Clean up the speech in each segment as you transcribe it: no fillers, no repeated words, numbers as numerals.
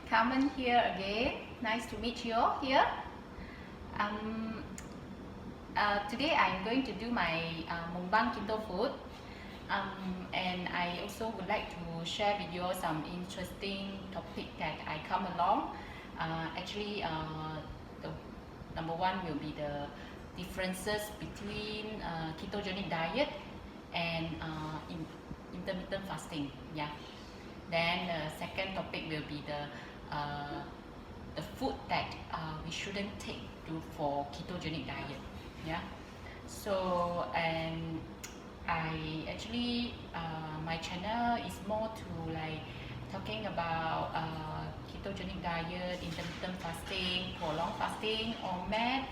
Carmen here again. Nice to meet you all here. Today I'm going to do my Mukbang keto food, and I also would like to share with you all some interesting topic that I come along. The number one will be the differences between ketogenic diet and intermittent fasting. Yeah. Then the second topic will be the food that we shouldn't take for ketogenic diet. Yeah. So and I actually my channel is more to like talking about ketogenic diet, intermittent fasting, prolonged fasting, or MAD,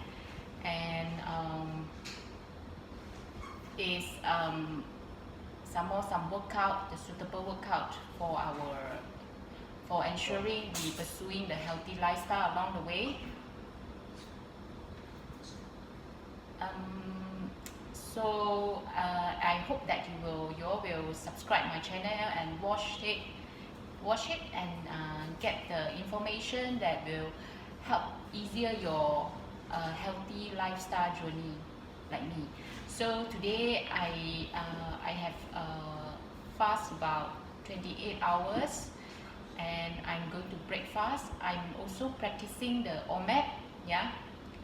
and some workout, the suitable workout for ensuring we pursuing the healthy lifestyle along the way. So I hope that you all will subscribe my channel and watch it and get the information that will help easier your healthy lifestyle journey like me. So today I have fast about 28 hours, and I'm going to break fast. I'm also practicing the OMAD, yeah.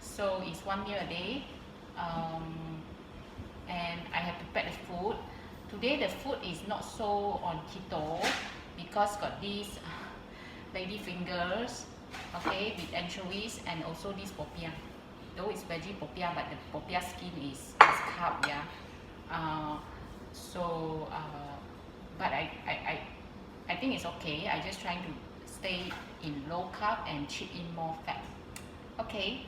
So it's 1 meal a day, and I have prepared the food. Today the food is not so on keto because got these lady fingers, okay, with anchovies, and also this popiah. Though it's veggie popiah, but the popiah skin is carb, yeah. But I think it's okay. I just trying to stay in low carb and chip in more fat. Okay.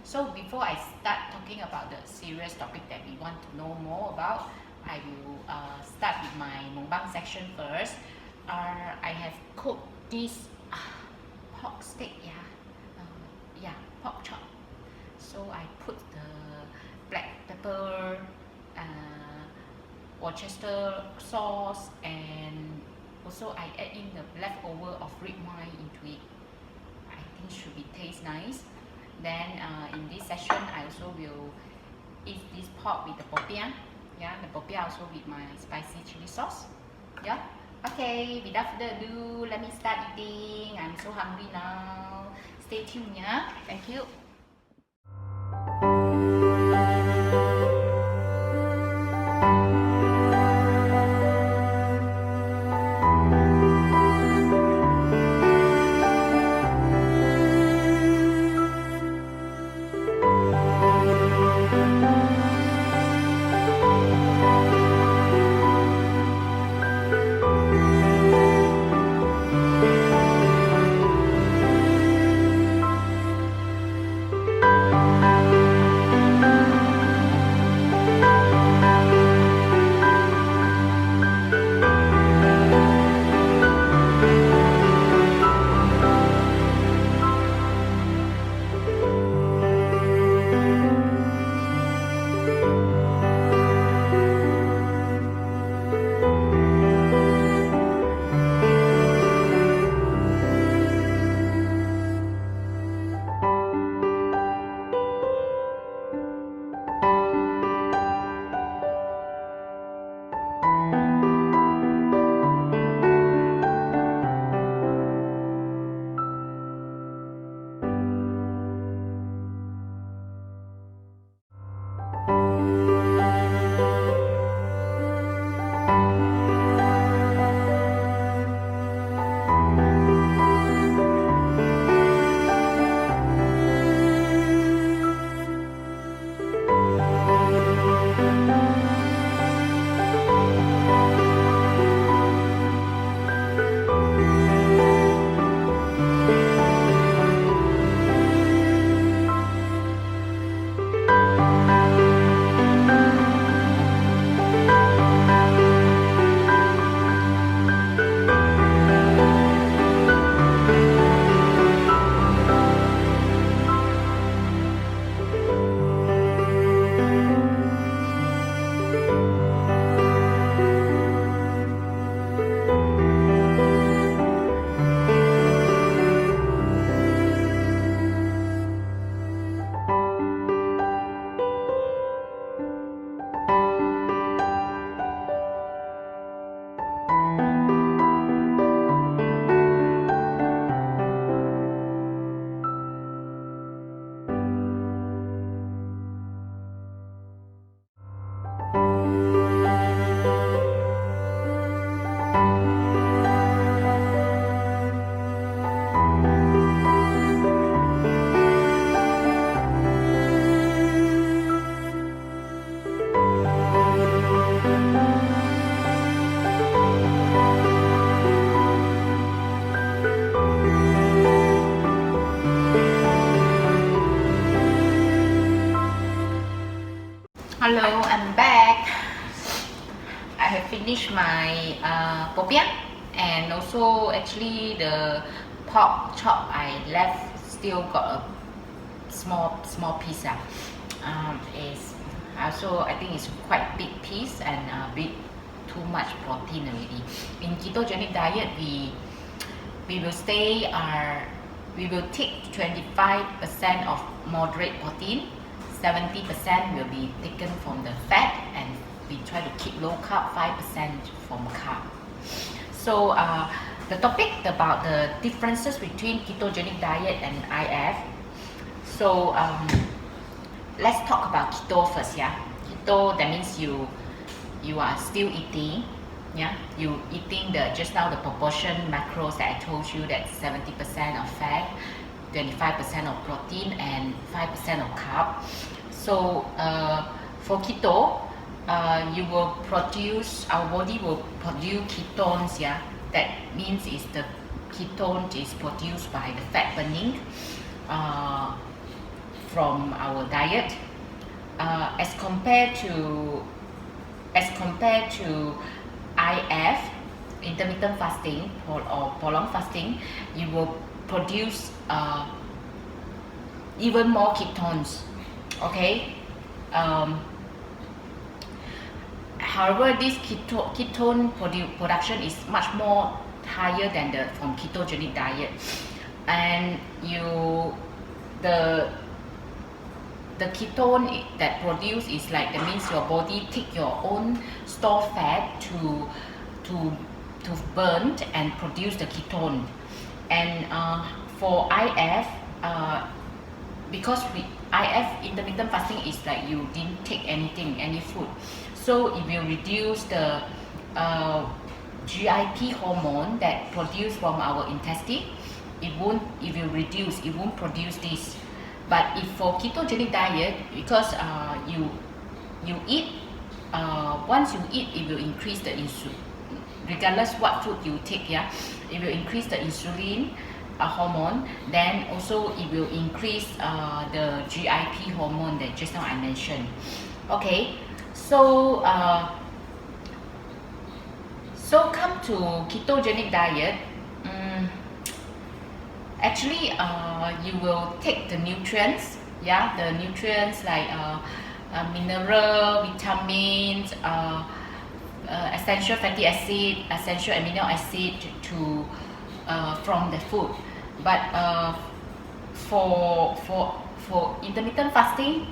So before I start talking about the serious topic that we want to know more about, I will start with my mukbang section first. I have cooked this pork steak, pork chop. So I put the black pepper, Worcester sauce, and also I add in the leftover of red wine into it. I think should be taste nice. Then in this session I also will eat this pork with the popiah. Yeah, the popiah also with my spicy chili sauce. Yeah. Okay, without further ado, let me start eating. I'm so hungry now. Stay tuned, yeah. Thank you. Hello, I'm back. I have finished my popiah, and also actually the pork chop I left still got a small piece. Is also I think it's quite big piece and a bit too much protein already. In ketogenic diet, we will stay we will take 25% of moderate protein, 70% will be taken from the fat, and we try to keep low carb, 5% from carb. So the topic about the differences between ketogenic diet and IF. So let's talk about keto first. Yeah, keto, that means you are still eating. Yeah, you eating just now the proportion macros that I told you, that 70% of fat, 25% of protein, and 5% of carb. So for keto, our body will produce ketones. Yeah, that means is the ketone is produced by the fat burning from our diet, as compared to IF, intermittent fasting or prolonged fasting, you will produce even more ketones. Okay. However, this ketone production is much more higher than from ketogenic diet, and the ketone that produce is like, that means your body take your own stored fat to burn and produce the ketone. And for IF, because IF, intermittent fasting, is like you didn't take any food, so it will reduce the GIP hormone that produced from our intestine. It won't produce this. But if for ketogenic diet, because you eat, once you eat, it will increase the insulin, regardless what food you take. Yeah, it will increase the insulin hormone. Then also it will increase the GIP hormone that just now I mentioned. Okay, so come to ketogenic diet. Actually, you will take the nutrients. Yeah, the nutrients like mineral, vitamins, essential fatty acid, essential amino acid from the food. But for intermittent fasting,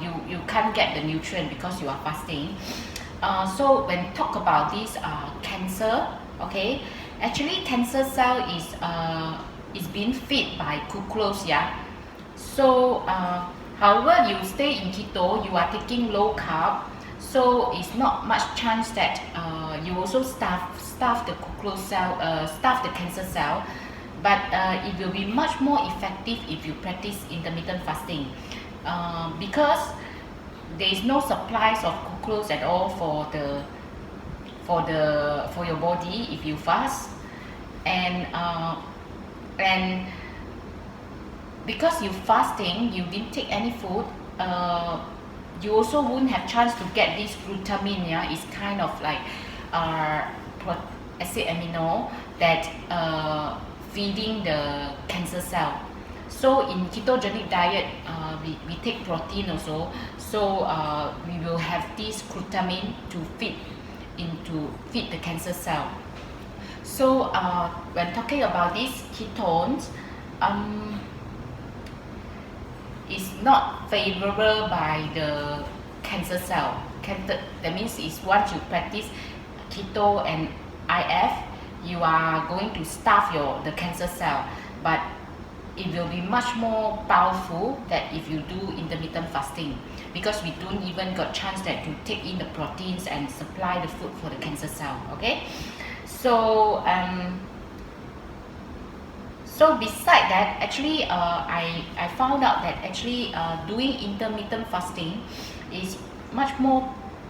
you can't get the nutrient because you are fasting. So when talk about this cancer, okay, actually cancer cell is being fed by glucose. Yeah. So however, you stay in keto, you are taking low carb, so it's not much chance that you also starve the glucose cell, starve the cancer cell. But it will be much more effective if you practice intermittent fasting, because there is no supplies of glucose at all for your body if you fast. And because you fasting, you didn't take any food, you also won't have chance to get this glutamine. Yeah, it's kind of like acid amino that feeding the cancer cell. So in ketogenic diet, we take protein also, so we will have this glutamine to feed the cancer cell. So when talking about these ketones, is not favorable by the cancer cell. That means is once you practice keto and IF, you are going to starve the cancer cell. But it will be much more powerful that if you do intermittent fasting, because we don't even got chance that to take in the proteins and supply the food for the cancer cell. Okay, so so beside that, actually I found out that actually doing intermittent fasting is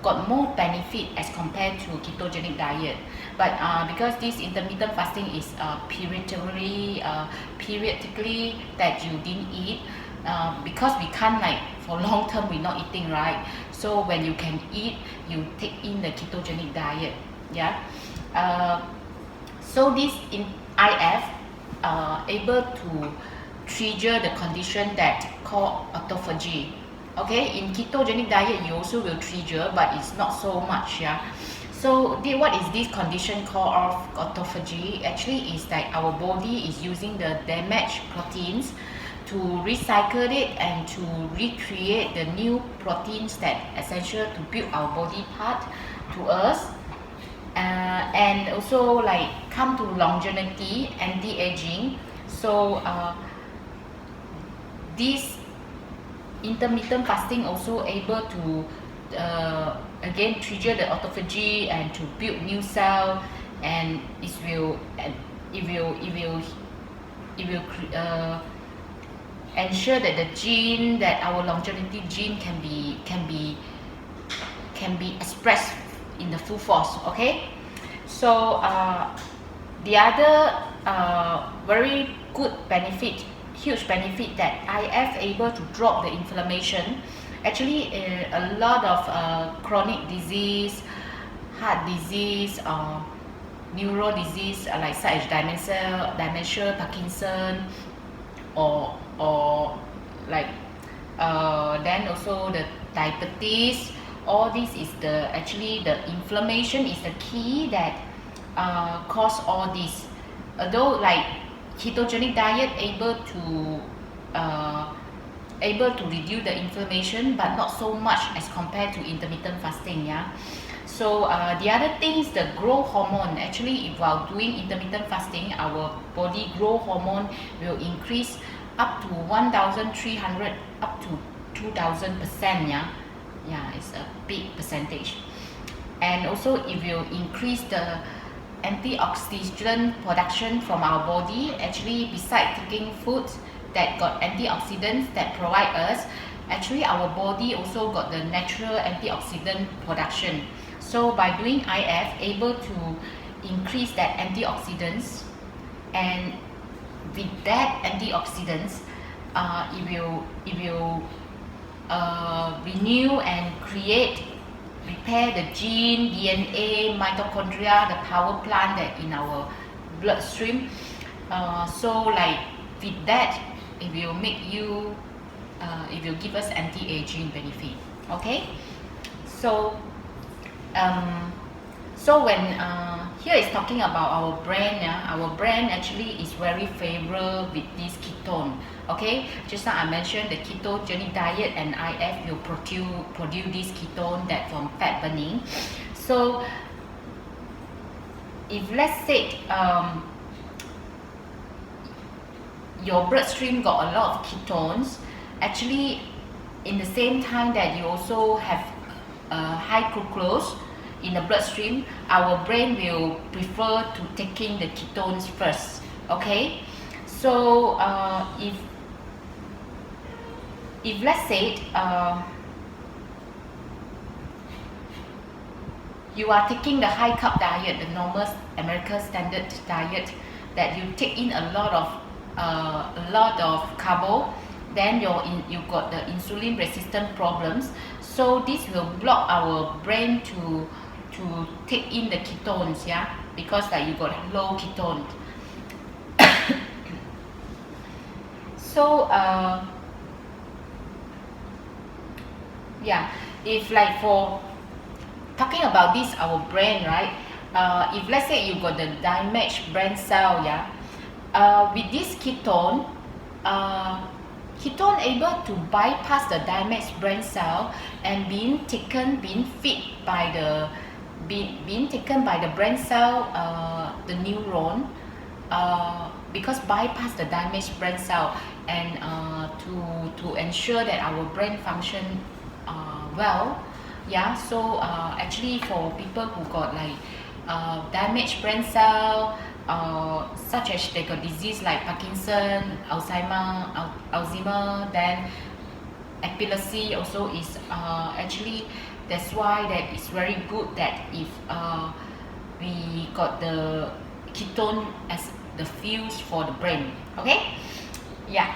got more benefit as compared to ketogenic diet. But because this intermittent fasting is periodically that you didn't eat, because we can't like for long term we're not eating, right? So when you can eat, you take in the ketogenic diet. Yeah. So this in IF able to trigger the condition that called autophagy. Okay, in ketogenic diet you also will trigger, but it's not so much. Yeah. So what is this condition called of autophagy? Actually is that our body is using the damaged proteins to recycle it and to recreate the new proteins that essential to build our body part to us, and also like come to longevity, anti-aging. So this intermittent fasting also able to again trigger the autophagy and to build new cell, and it will ensure that the gene, that our longevity gene can be expressed in the full force. Okay, so the other very good benefit, huge benefit that IF able to drop the inflammation. Actually a lot of chronic disease, heart disease, neuro disease like such as dementia, Parkinson, or like then also the diabetes. All this is the actually the inflammation is the key that cause all this. Although like ketogenic diet able to reduce the inflammation, but not so much as compared to intermittent fasting. Yeah. So the other things, the growth hormone, actually while doing intermittent fasting, our body growth hormone will increase up to 1,300 up to 2,000%. Yeah. Yeah, it's a big percentage. And also it will increase the antioxidant production from our body. Actually, besides taking foods that got antioxidants that provide us, actually our body also got the natural antioxidant production. So by doing IF, able to increase that antioxidants, and with that antioxidants, it will renew and repair the gene, DNA, mitochondria, the power plant that in our bloodstream. So like with that, it will make you, it will give us anti-aging benefit. Okay, so when here is talking about our brain. Our brain actually is very favorable with this ketone. Okay, just now I mentioned the ketogenic diet and IF will produce this ketone that from fat burning. So if let's say your bloodstream got a lot of ketones, actually in the same time that you also have high glucose in the bloodstream, our brain will prefer to taking the ketones first. Okay, so if let's say you are taking the high carb diet, the normal American standard diet, that you take in a lot of carbo, then you got the insulin resistant problems. So this will block our brain to take in the ketones. Yeah, because like you got low ketones. So yeah, if like for talking about this our brain, right, if let's say you got the damaged brain cell, yeah, with this ketone able to bypass the damaged brain cell and being taken by the brain cell, the neuron, because bypass the damaged brain cell, and to ensure that our brain function well. Yeah, so actually for people who got like damaged brain cell, such as they got disease like Parkinson, Alzheimer, then epilepsy also is actually, that's why that it's very good that if we got the ketone as the fuels for the brain. Okay, yeah.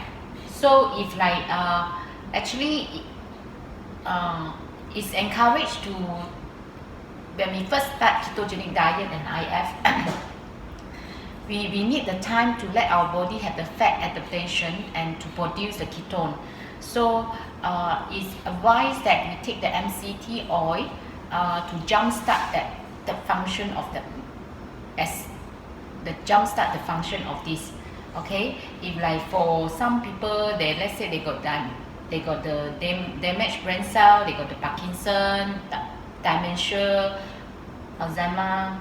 So if like actually it's encouraged to, when we first start ketogenic diet and IF, we need the time to let our body have the fat adaptation and to produce the ketone. So it's advised that we take the MCT oil to jumpstart the function of the function of this. Okay, if like for some people, let's say they got the damaged brain cell, they got the Parkinson, dementia, Alzheimer,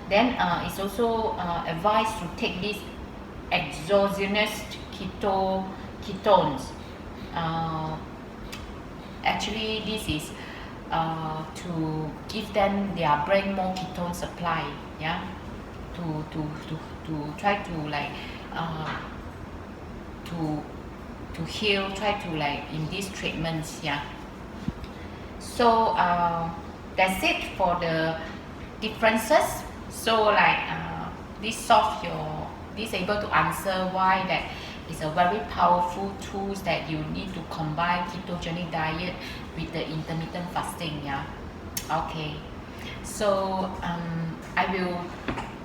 then it's also advised to take this exogenous ketones. Actually, this is to give them their brain more ketone supply, yeah, to try to like to heal, try to like in these treatments, yeah. So that's it for the differences. So like this able to answer why that is a very powerful tools that you need to combine ketogenic diet with the intermittent fasting, yeah. Okay, so I will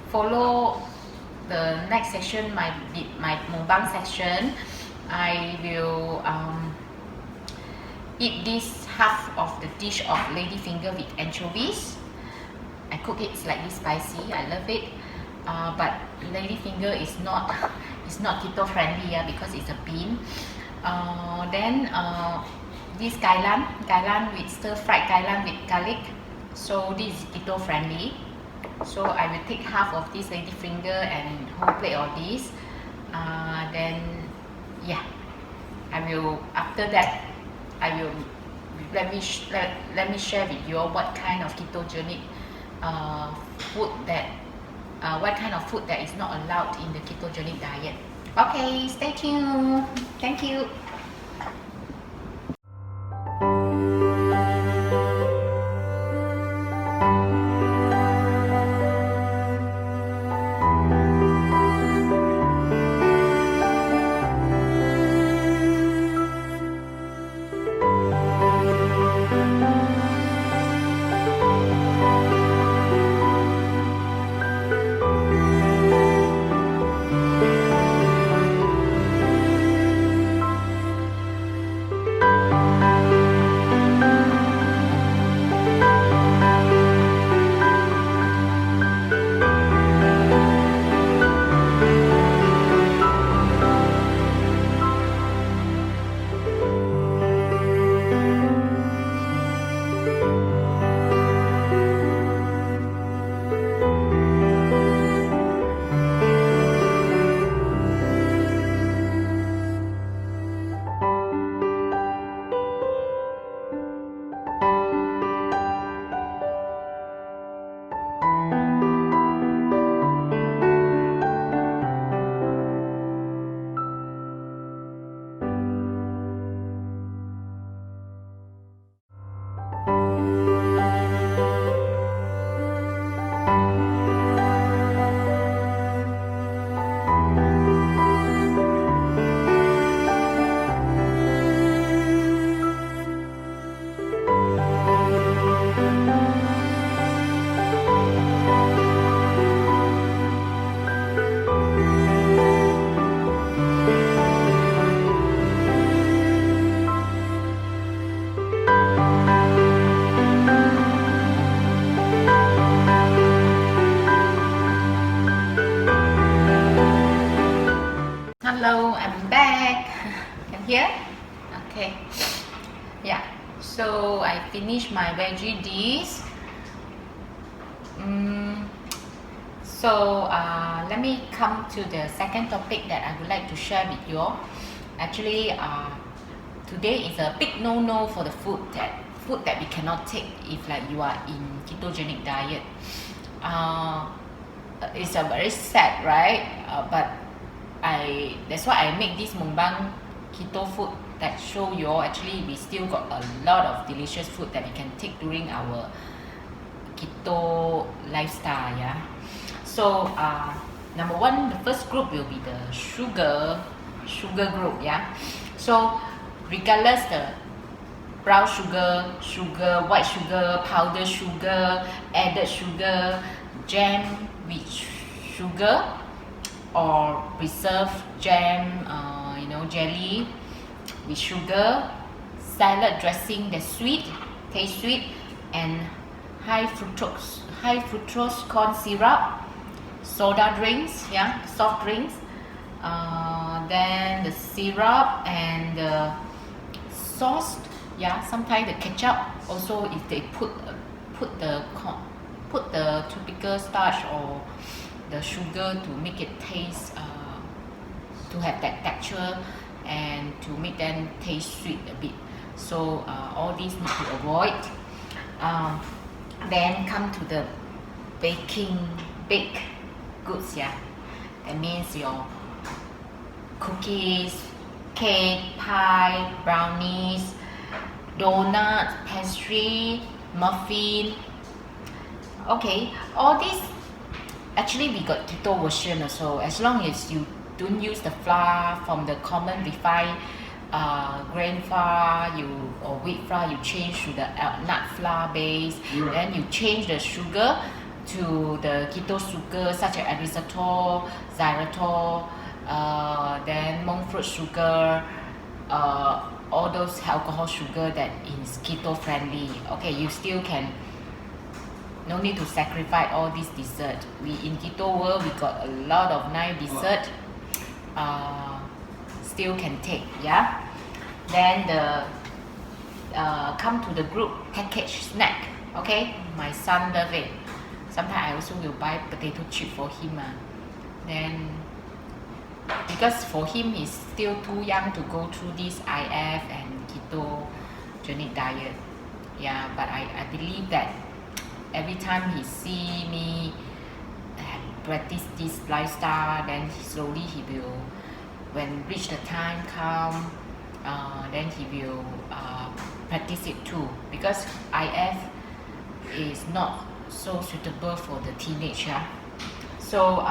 follow the next section, my mukbang section. I will eat this half of the dish of lady finger with anchovies. I cook it slightly spicy, I love it, but lady finger is not keto friendly, yeah, because it's a bean. Then this kailan with stir-fried kailan with garlic, so this is keto friendly. So I will take half of this lady finger and whole plate of this. Then yeah, I will, after that I will let me share with you what kind of ketogenic food that is not allowed in the ketogenic diet. Okay, stay tuned. Thank you. Hello, I'm back. Can hear? Okay. Yeah. So I finished my veggie dish. So let me come to the second topic that I would like to share with you all. Actually, today is a big no-no for the food that we cannot take if like you are in ketogenic diet. It's a very sad, right? But that's why I make this mukbang keto food that show you all actually we still got a lot of delicious food that we can take during our keto lifestyle, yeah. So number one, the first group will be the sugar sugar group, yeah. So regardless the brown sugar, white sugar, powdered sugar, added sugar, jam with sugar, or preserved jam, jelly with sugar, salad dressing that's sweet, taste sweet, and high fructose corn syrup, soda drinks, yeah, soft drinks, then the syrup and the sauce, yeah, sometimes the ketchup also, if they put the typical starch or the sugar to make it taste, to have that texture and to make them taste sweet a bit. So all these need to avoid. Then come to the baked goods, yeah. That means your cookies, cake, pie, brownies, donut, pastry, muffin. Okay, all these actually we got keto version also. As long as you don't use the flour from the common refined grain flour, or wheat flour, you change to the nut flour base. Right. Then you change the sugar to the keto sugar such as erythritol, xylitol, then monk fruit sugar, all those alcohol sugar that is keto friendly. Okay, you still can, no need to sacrifice all this dessert. We in keto world, we got a lot of nice dessert, still can take, yeah. Then the come to the group packaged snack. Okay, my son love it. Sometimes I also will buy potato chip for him. Then because for him he's still too young to go through this IF and ketogenic diet. Yeah, but I believe that every time he see me practice this lifestyle, then slowly he will, when reach the time come, then he will practice it too, because IF is not so suitable for the teenager. So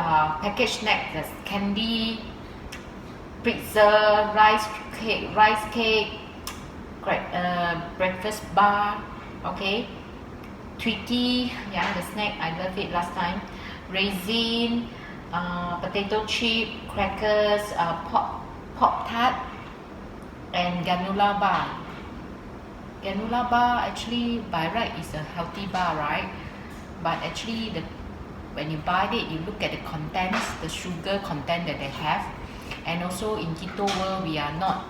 packaged snack, there's candy, pizza, rice cake, breakfast bar, okay, Tweety, yeah, the snack, I love it last time, raisin, potato chip, crackers, pop tart, and granola bar. Granola bar actually by right is a healthy bar, right? But actually when you buy it, you look at the contents, the sugar content that they have. And also in keto world, we are not,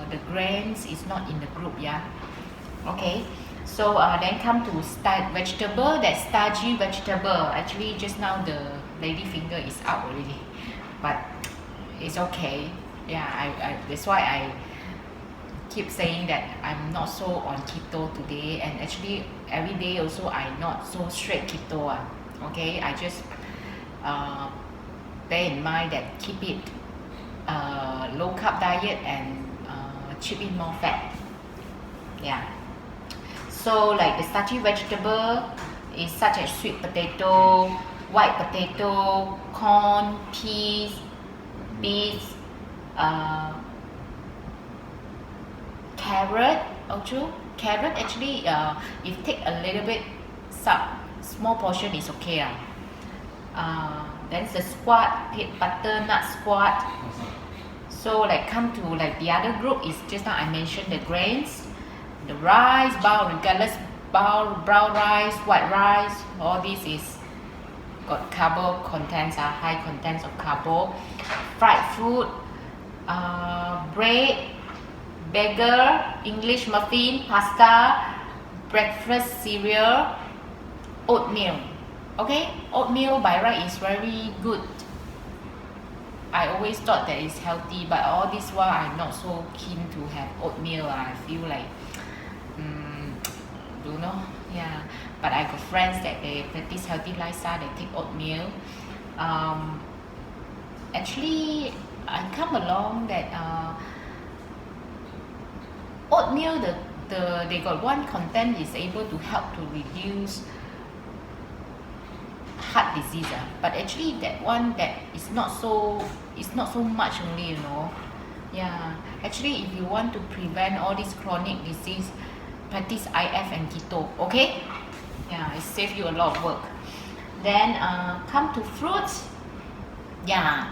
the grains is not in the group, yeah. Okay, so then come to vegetable, that starchy vegetable. Actually just now the lady finger is out already, but it's okay. Yeah, that's why I keep saying that I'm not so on keto today, and actually every day also I'm not so straight keto. Okay, I just bear in mind that keep it low carb diet and chip in more fat. Yeah. So like the starchy vegetable is such as sweet potato, white potato, corn, peas, beets, carrot also. Carrot actually, if take a little bit, small portion is okay. Then the squat, butternut squat. So like come to like the other group is just now I mentioned the grains, the rice, regardless, brown rice, white rice, all this is got carbo contents, high contents of carbo, fried food, bread, burger, English muffin, pasta, breakfast cereal, oatmeal. Okay, oatmeal by right is very good. I always thought that it's healthy, but all this while I'm not so keen to have oatmeal. I feel like, don't know, yeah. But I got friends that they practice healthy lifestyle, they take oatmeal. Actually, I come along that oatmeal, they got one content is able to help to reduce heart disease, but actually that one that is not so much only, yeah. Actually, if you want to prevent all this chronic disease, practice IF and keto, okay? Yeah, it saves you a lot of work. Then come to fruits. Yeah,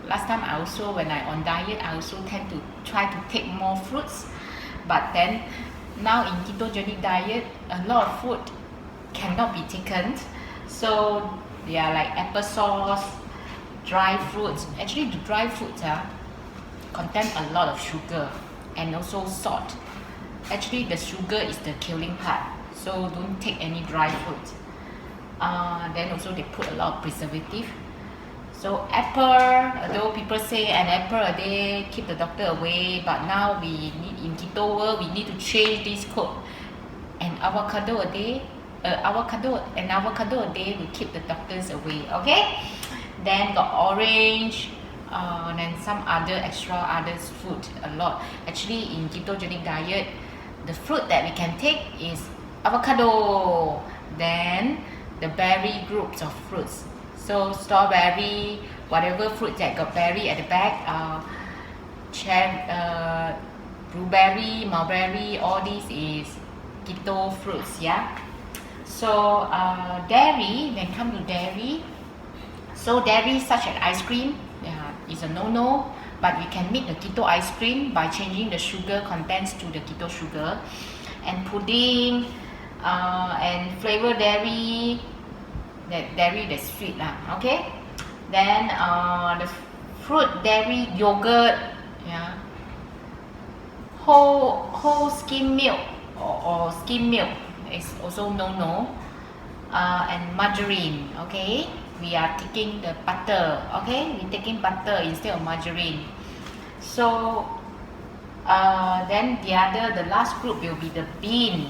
last time I also, when I on diet, I also tend to try to take more fruits, but then now in ketogenic diet, a lot of food cannot be taken. So yeah, like applesauce, dry fruits. Actually, the dry fruits contain a lot of sugar and also salt. Actually, the sugar is the killing part, so don't take any dry fruit. Then also they put a lot of preservative. So apple, although people say an apple a day keep the doctor away, but now we need, in keto world, we need to change this code. An avocado a day a day will keep the doctors away, okay? Then got orange, then some other food, a lot. Actually, in ketogenic diet, the fruit that we can take is avocado, then the berry groups of fruits. So strawberry, whatever fruit that got berry at the back, blueberry, mulberry, all these is keto fruits, yeah. So dairy, then come to dairy. So dairy such as ice cream, yeah, is a no-no, but we can make the keto ice cream by changing the sugar contents to the keto sugar. And pudding, and flavor dairy, that dairy that's sweet okay. Then the fruit dairy yogurt, yeah, whole skim milk or skim milk is also no. And margarine, okay, we are taking the butter, okay, we're taking butter instead of margarine. So then the last group will be the bean,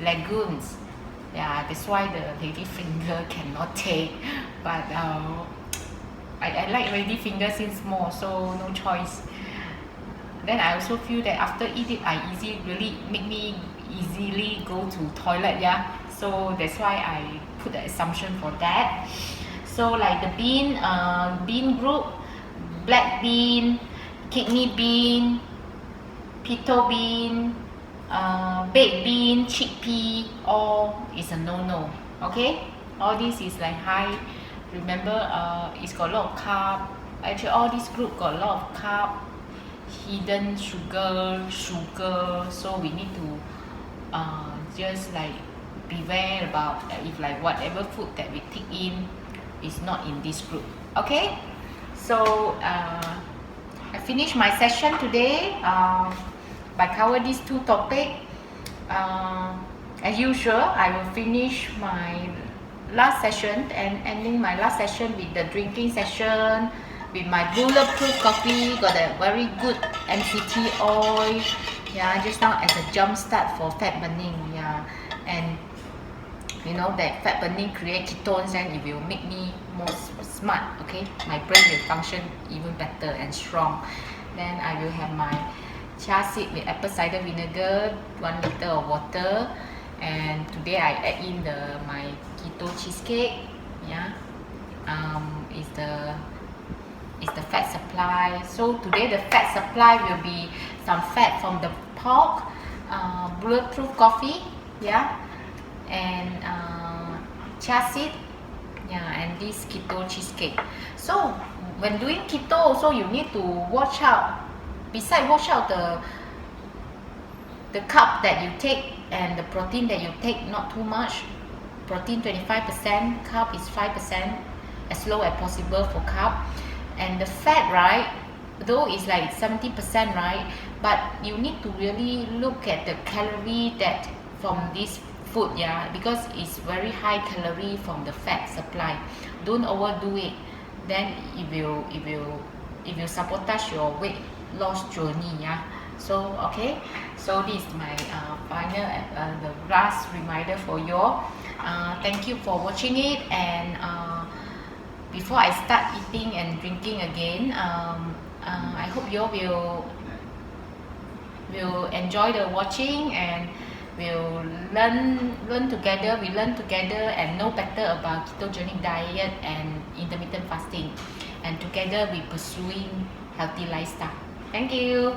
legumes. Yeah, that's why the lady finger cannot take, but I like lady finger since small, so no choice. Then I also feel that after eat it, really make me easily go to toilet, yeah. So that's why I put the assumption for that. So like the bean group, black bean, kidney bean, pinto bean, baked bean, chickpea, all is a no-no, okay. All this is like high, remember, it's got a lot of carb. Actually, all this group got a lot of carb, hidden sugar, so we need to just like beware about if like whatever food that we take in is not in this group, okay. So I finished my session today by cover these two topics. As usual, I will finish my last session and ending my last session with the drinking session with my bulletproof coffee. Got a very good MCT oil, yeah, just now as a jump start for fat burning, yeah. And you know that fat burning create ketones and it will make me more smart, okay. My brain will function even better and strong. Then I will have my chia seed with apple cider vinegar, 1 liter of water, and today I add in my keto cheesecake, yeah. Is the fat supply. So today the fat supply will be some fat from the pork, bulletproof coffee, yeah, and chia seed, yeah, and this keto cheesecake. So when doing keto also you need to watch out. Besides watch out the carb that you take and the protein that you take, not too much. Protein 25%, carb is 5%, as low as possible for carb. And the fat, right, though it's like 70%, right, but you need to really look at the calorie that from this food, yeah, because it's very high calorie from the fat supply. Don't overdo it, then it will sabotage your weight loss journey, yeah. So okay, so this is my final the last reminder for you all. Thank you for watching it, and before I start eating and drinking again, I hope you all will enjoy the watching, and We'll learn together. We learn together and know better about ketogenic diet and intermittent fasting. And together we pursuing healthy lifestyle. Thank you.